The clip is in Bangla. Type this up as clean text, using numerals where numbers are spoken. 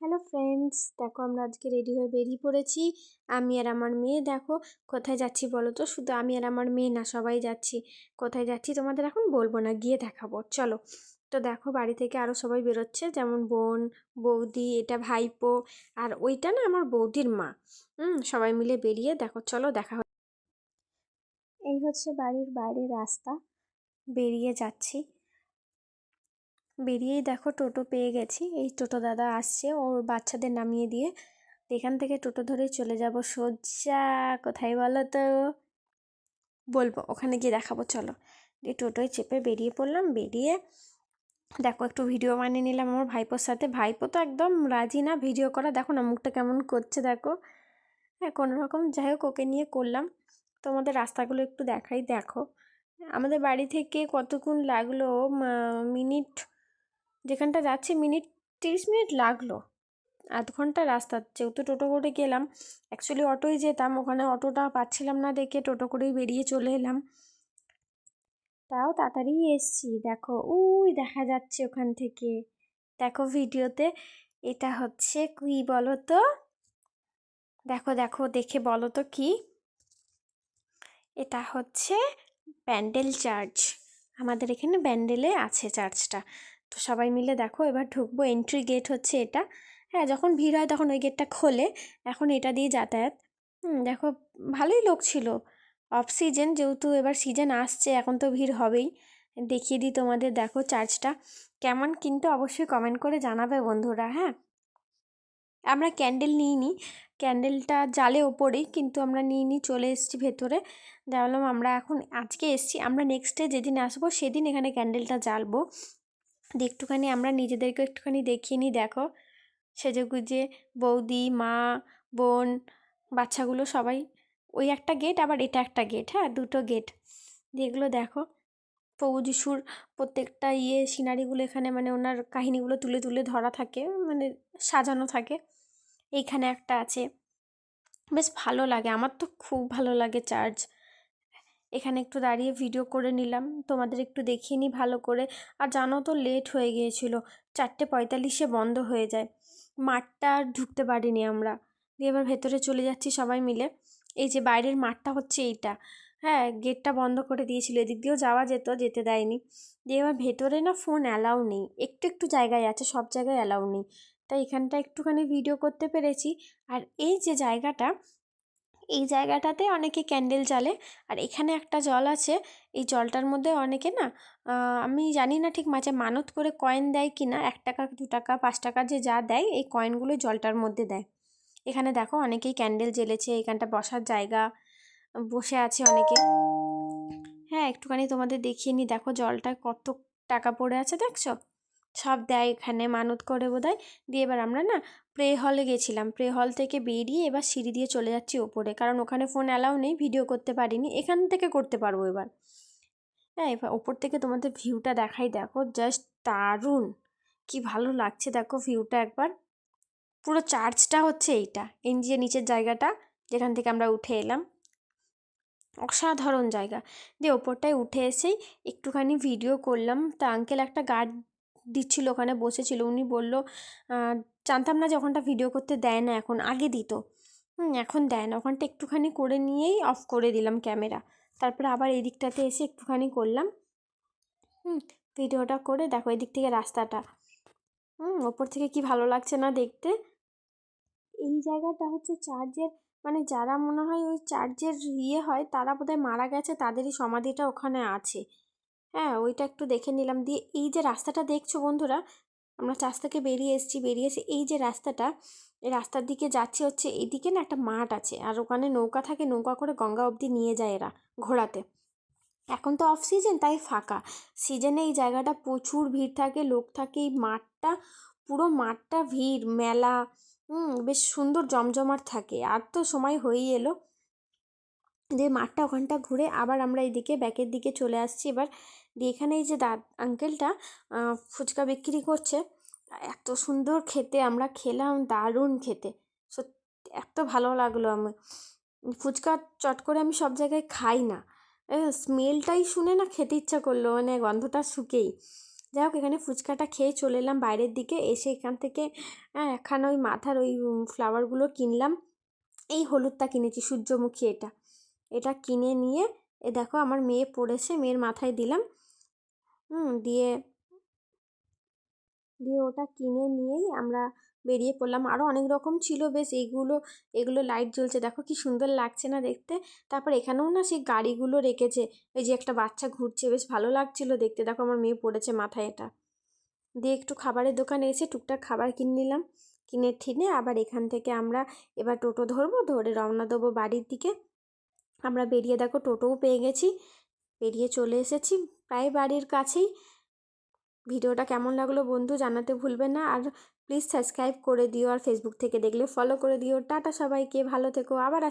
হ্যালো ফ্রেন্ডস, দেখো আমরা আজকে রেডি হয়ে বেরিয়ে পড়েছি। আমি আর আমার মেয়ে। দেখো কোথায় যাচ্ছি বলো তো? শুধু আমি আর আমার মেয়ে না, সবাই যাচ্ছি। কোথায় যাচ্ছি তোমাদের এখন বলবো না, গিয়ে দেখাবো, চলো। তো দেখো বাড়ি থেকে আরও সবাই বেরোচ্ছে, যেমন বোন, বৌদি, এটা ভাইপো, আর ওইটা না আমার বৌদির মা। সবাই মিলে বেরিয়ে দেখো, চলো দেখা এই হচ্ছে বাড়ির বাইরের রাস্তা। বেরিয়ে যাচ্ছি। বেরিয়েই দেখো টোটো পেয়ে গেছি। এই টোটো দাদা আসছে ওর বাচ্চাদের নামিয়ে দিয়ে। এখান থেকে টোটো ধরেই চলে যাব সোজা। কোথায় বলো তো? বলবো, ওখানে গিয়ে দেখাবো, চলো। দিয়ে টোটোয় চেপে বেরিয়ে পড়লাম। বেরিয়ে দেখো একটু ভিডিও বানিয়ে নিলাম আমার ভাইপোর সাথে। ভাইপো তো একদম রাজি না ভিডিও করা, দেখো না মুখটা কেমন করছে, দেখো। হ্যাঁ, কোনো রকম যাই হোক ওকে নিয়ে করলাম। তোমাদের রাস্তাগুলো একটু দেখাই, দেখো। আমাদের বাড়ি থেকে কতক্ষণ লাগলো, মিনিট, যেখানটা যাচ্ছি মিনিট 30 মিনিট লাগলো। আধ ঘন্টা রাস্তা, যেহেতু টোটো করে গেলাম। অ্যাকচুয়ালি অটোয় যেতাম, ওখানে অটোটা পাচ্ছিলাম না দেখে টোটো করেই বেরিয়ে চলে এলাম। তাও তাড়াতাড়ি এসছি। দেখো ওই দেখা যাচ্ছে ওখান থেকে, দেখো ভিডিওতে। এটা হচ্ছে কি বলো তো? দেখো দেখো দেখে বলো তো কি? এটা হচ্ছে ব্যান্ডেল চার্চ। আমাদের এখানে ব্যান্ডেলে আছে চার্চটা। তো সবাই মিলে দেখো এবার ঢুকবো। এন্ট্রি গেট হচ্ছে এটা। হ্যাঁ, যখন ভিড় হয় তখন ওই গেটটা খোলে, এখন এটা দিয়ে যাতায়াত। দেখো ভালোই লোক ছিল। অফ সিজন, যেহেতু এবার সিজন আসছে, এখন তো ভিড় হবেই। দেখিয়ে দিই তোমাদের, দেখো চার্চটা কেমন, কিন্তু অবশ্যই কমেন্ট করে জানাবে বন্ধুরা। হ্যাঁ, আমরা ক্যান্ডেল নিইনি, ক্যান্ডেলটা জালে ওপরেই, কিন্তু আমরা নিইনি, চলে এসেছি ভেতরে। ভাবলাম আমরা এখন আজকে এসেছি, আমরা নেক্সট ডে যেদিন আসবো সেদিন এখানে ক্যান্ডেলটা জ্বালবো। দিয়ে একটুখানি আমরা নিজেদেরকে একটুখানি দেখিয়ে নিই। দেখো সেজেগুজে বৌদি, মা, বোন, বাচ্চাগুলো সবাই। ওই একটা গেট, আবার এটা একটা গেট, হ্যাঁ দুটো গেট। দিয়ে এগুলো দেখো প্রভু যিশুর প্রত্যেকটা সিনারিগুলো এখানে, মানে ওনার কাহিনিগুলো তুলে তুলে ধরা থাকে, মানে সাজানো থাকে। এইখানে একটা আছে, বেশ ভালো লাগে, আমার তো খুব ভালো লাগে চার্চ। এখানে একটু দাঁড়িয়ে ভিডিও করে নিলাম, তোমাদের একটু দেখিয়ে নিই ভালো করে। আর জানো তো লেট হয়ে গিয়েছিল, 4:45 বন্ধ হয়ে যায়। মাঠটা আর ঢুকতে পারিনি আমরা। দিয়ে এবার ভেতরে চলে যাচ্ছি সবাই মিলে। এই যে বাইরের মাঠটা হচ্ছে এইটা। হ্যাঁ, গেটটা বন্ধ করে দিয়েছিল, এদিক দিয়েও যাওয়া যেত, যেতে দেয়নি। দিয়ে এবার ভেতরে না ফোন অ্যালাউ নেই, একটু একটু জায়গায় আছে, সব জায়গায় অ্যালাউ নেই। তাই এখানটা একটুখানি ভিডিও করতে পেরেছি। আর এই যে জায়গাটা, এই জায়গাটাতে অনেকে ক্যান্ডেল জ্বালে। আর এখানে একটা জল আছে, এই জলটার মধ্যে অনেকে না, আমি জানি না ঠিক মাঝে মানত করে কয়েন দেয় কি না, 1 টাকা, 2 টাকা, 5 টাকা যে যা দেয়, এই কয়েনগুলো জলটার মধ্যে দেয়। এখানে দেখো অনেকেই ক্যান্ডেল জ্বেলেছে, এখানটা বসার জায়গা, বসে আছে অনেকে। হ্যাঁ, একটুখানি তোমাদের দেখিয়ে নিই, দেখো জলটা কত টাকা পড়ে আছে, দেখছো? সব দেয় এখানে, মানত করে বোধহয়। দিয়ে এবার আমরা না প্রে হলে গেছিলাম, প্রে হল থেকে বেরিয়ে এবার সিঁড়ি দিয়ে চলে যাচ্ছি ওপরে, কারণ ওখানে ফোন অ্যালাউ নেই, ভিডিও করতে পারিনি, এখান থেকে করতে পারবো এবার। হ্যাঁ, এবার ওপর থেকে তোমাদের ভিউটা দেখাই, দেখো জাস্ট দারুণ, কি ভালো লাগছে দেখো ভিউটা একবার। পুরো চার্চটা হচ্ছে এইটা, এই যে নিচের জায়গাটা যেখান থেকে আমরা উঠে এলাম, অসাধারণ জায়গা। দিয়ে ওপরটায় উঠে এসেই একটুখানি ভিডিও করলাম। তা আঙ্কেল একটা গার্ড দিচ্ছিল, ওখানে বসেছিল, উনি বলল, জানতাম না যে ওখানটা ভিডিও করতে দেয় না এখন, আগে দিত। এখন দেয় না, ওখানটা একটুখানি করে নিয়েই অফ করে দিলাম ক্যামেরা। তারপরে আবার এই দিকটাতে এসে একটুখানি করলাম। ভিডিওটা করে দেখো এদিক থেকে রাস্তাটা, ওপর থেকে কি ভালো লাগছে না দেখতে। এই জায়গাটা হচ্ছে চার্চের, মানে যারা মনে হয় ওই চার্চের হয়, তারা বোধহয় মারা গেছে, তাদেরই সমাধিটা ওখানে আছে। হ্যাঁ, ওইটা একটু দেখে নিলাম। দিয়ে এই যে রাস্তাটা দেখছো বন্ধুরা, আমরা চার্চ থেকে বেরিয়ে এসেছি, এই যে রাস্তাটা, এই রাস্তার দিকে যাচ্ছে হচ্ছে, এইদিকে না একটা মাঠ আছে, আর ওখানে নৌকা থাকে, নৌকা করে গঙ্গা অবধি নিয়ে যায় এরা ঘোরাতে। এখন তো অফ সিজন, তাই ফাঁকা। সিজনে এই জায়গাটা প্রচুর ভিড় থাকে, লোক থাকে, এই মাঠটা, পুরো মাঠটা ভিড়, মেলা, বেশ সুন্দর জমজমাট থাকে। আর তো সময় হয়েই এলো। দিয়ে মাঠটা ওখানটা ঘুরে আবার আমরা এইদিকে ব্যাকের দিকে চলে আসছি এবার। দিয়ে এখানে এই যে আঙ্কেলটা ফুচকা বিক্রি করছে, এত সুন্দর খেতে, আমরা খেলাম, দারুণ খেতে, সত্যি এত ভালো লাগলো। আমি ফুচকা চট করে আমি সব জায়গায় খাই না, স্মেলটাই শুনে না খেতে ইচ্ছা করলো, মানে গন্ধটা শুকেই। যাই হোক এখানে ফুচকাটা খেয়ে চলে এলাম বাইরের দিকে, এসে এখান থেকে একখানা ওই মাথার ওই ফ্লাওয়ারগুলো কিনলাম। এই হলুদটা কিনেছি, সূর্যমুখী, এটা এটা কিনে নিয়ে দেখো আমার মেয়ে পড়েছে, মেয়ের মাথায় দিলাম। দিয়ে দিয়ে ওটা কিনে নিয়েই আমরা বেরিয়ে পড়লাম। আরও অনেক রকম ছিল বেশ, এগুলো লাইট জ্বলছে, দেখো কি সুন্দর লাগছে না দেখতে। তারপর এখানেও না সেই গাড়িগুলো রেখেছে, ওই যে একটা বাচ্চা ঘুরছে, বেশ ভালো লাগছিল দেখতে। দেখো আমার মেয়ে পড়েছে মাথায় এটা। দিয়ে একটু খাবারের দোকানে এসে টুকটাক খাবার কিনে নিলাম, কিনে ঠিনে আবার এখান থেকে আমরা এবার টোটো ধরবো, ধরে রওনা দেবো বাড়ির দিকে। আমরা বেরিয়ে দেখো টোটোও পেয়ে গেছি, বেরিয়ে চলে এসেছি প্রায় বাড়ির কাছেই। ভিডিওটা কেমন লাগলো বন্ধু জানাতে ভুলবে না, আর প্লিজ সাবস্ক্রাইব করে দিও, আর ফেসবুক থেকে দেখলে ফলো করে দিও। টাটা সবাইকে, ভালো থেকো, আবার